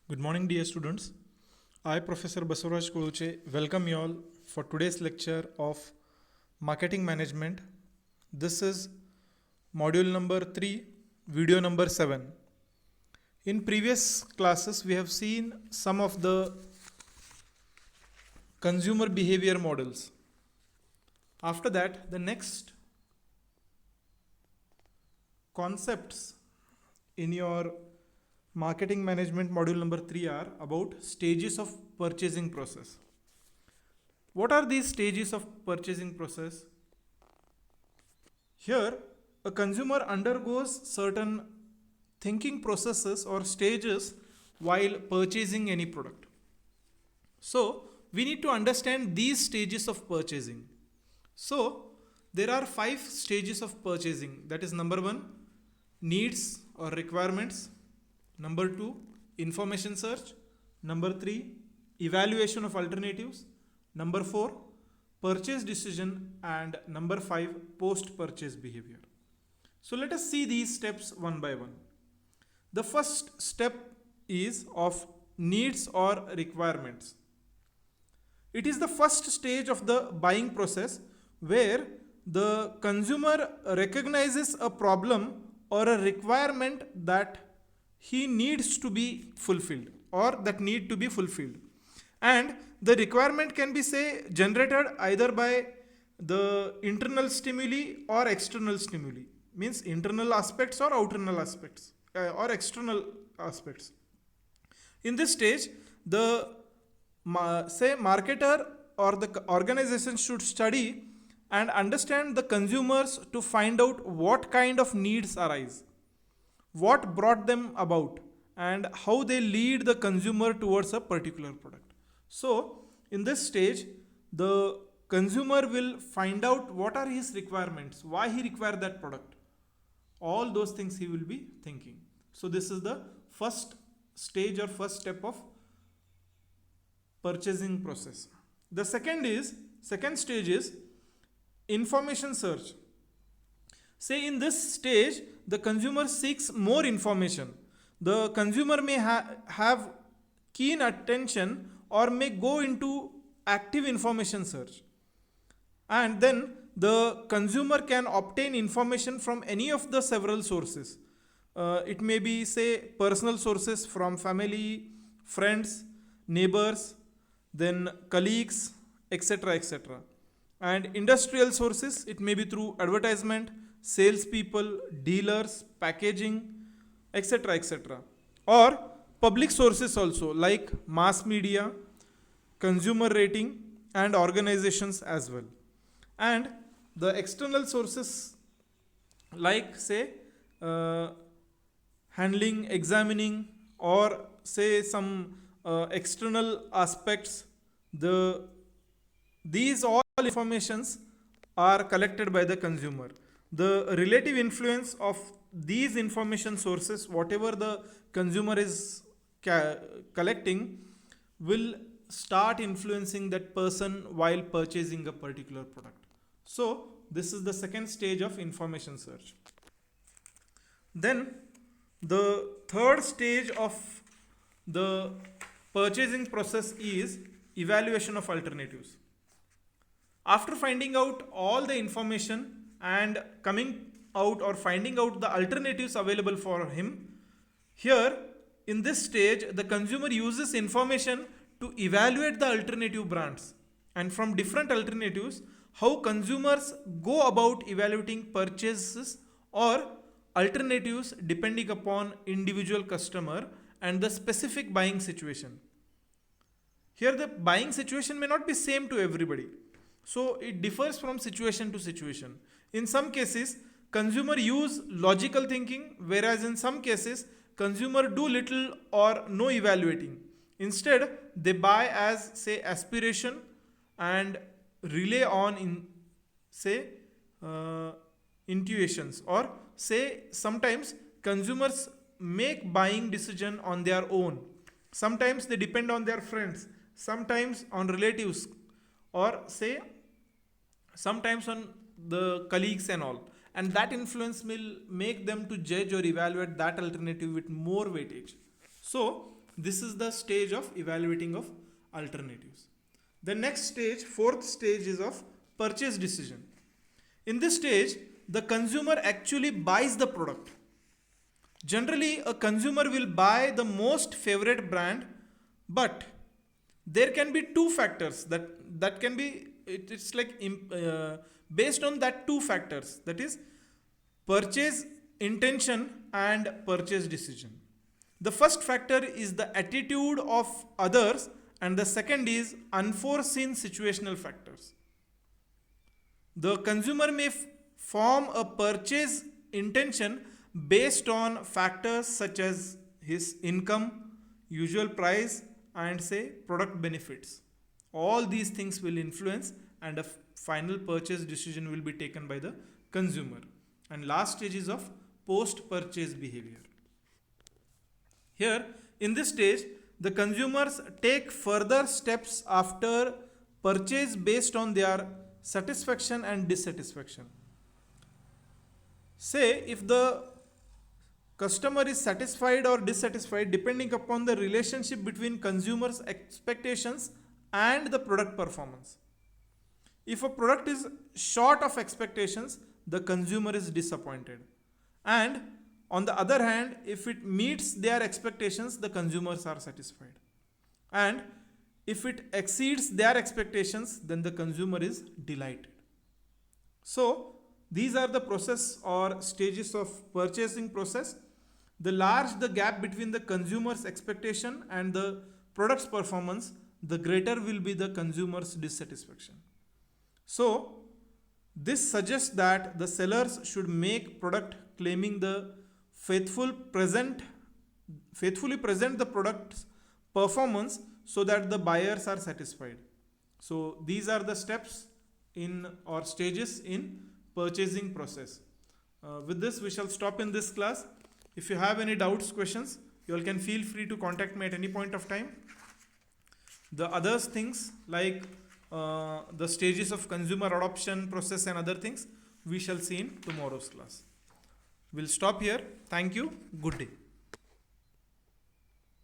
Good morning, dear students. I, Professor Basuraj Kuluche, welcome you all for today's lecture of Marketing Management. This is module number 3, video number 7. In previous classes, we have seen some of the consumer behavior models. After that, the next concepts in your marketing management module number 3 are about stages of purchasing process. What are these stages of purchasing process? Here, a consumer undergoes certain thinking processes or stages while purchasing any product. So, we need to understand these stages of purchasing. So, there are 5 stages of purchasing. That is number 1, needs or requirements. Number 2, information search. Number 3, evaluation of alternatives. Number 4, purchase decision. And number 5, post purchase behavior. So let us see these steps one by one. The first step is of needs or requirements. It is the first stage of the buying process where the consumer recognizes a problem or a requirement that he needs to be fulfilled or that need to be fulfilled. And the requirement can be say generated either by the internal stimuli or external stimuli, means internal aspects or outer aspects or external aspects. In this stage, the say marketer or the organization should study and understand the consumers to find out what kind of needs arise, what brought them about, and how they lead the consumer towards a particular product. So, in this stage, the consumer will find out what are his requirements, why he require that product. All those things he will be thinking. So, this is the first stage or first step of purchasing process. The second stage is information search. Say in this stage, the consumer seeks more information. The consumer may have keen attention or may go into active information search. And then the consumer can obtain information from any of the several sources. It may be, say, personal sources from family, friends, neighbors, then colleagues, etc. etc. And industrial sources, it may be through advertisement, salespeople, dealers, packaging, etc. etc. Or public sources also like mass media, consumer rating, and organizations as well. And the external sources like say handling, examining, or say some external aspects. These all informations are collected by the consumer. The relative influence of these information sources, whatever the consumer is collecting, will start influencing that person while purchasing a particular product. So, this is the second stage of information search. Then, the third stage of the purchasing process is evaluation of alternatives. After finding out all the information and coming out or finding out the alternatives available for him, here in this stage the consumer uses information to evaluate the alternative brands, and from different alternatives how consumers go about evaluating purchases or alternatives depending upon individual customer and the specific buying situation. Here the buying situation may not be same to everybody, so it differs from situation to situation. In some cases consumer use logical thinking, whereas in some cases consumer do little or no evaluating. Instead they buy as say aspiration and rely on in say intuitions, or say sometimes consumers make buying decision on their own. Sometimes they depend on their friends, sometimes on relatives, or say sometimes on the colleagues and all, and that influence will make them to judge or evaluate that alternative with more weightage. So This is the stage of evaluating of alternatives. The next stage, fourth stage, is of purchase decision. In this stage, the consumer actually buys the product. Generally, a consumer will buy the most favorite brand, but there can be two factors that can be, it's like based on that two factors, that is purchase intention and purchase decision. The first factor is the attitude of others, and the second is unforeseen situational factors. The consumer may form a purchase intention based on factors such as his income, usual price, and say product benefits. All these things will influence, and a final purchase decision will be taken by the consumer. And last stage is of post purchase behavior. Here, in this stage, the consumers take further steps after purchase based on their satisfaction and dissatisfaction. Say, if the customer is satisfied or dissatisfied depending upon the relationship between consumers' expectations and the product performance. If a product is short of expectations, the consumer is disappointed. And on the other hand, if it meets their expectations, the consumers are satisfied. And if it exceeds their expectations, then the consumer is delighted. So, these are the process or stages of purchasing process. The larger the gap between the consumer's expectation and the product's performance, the greater will be the consumer's dissatisfaction. So, this suggests that the sellers should make product claiming the faithfully present the product's performance so that the buyers are satisfied. So, these are the steps in or stages in purchasing process. With this, we shall stop in this class. If you have any doubts, questions, you all can feel free to contact me at any point of time. The other things like the stages of consumer adoption process and other things, we shall see in tomorrow's class. We'll stop here. Thank you. Good day.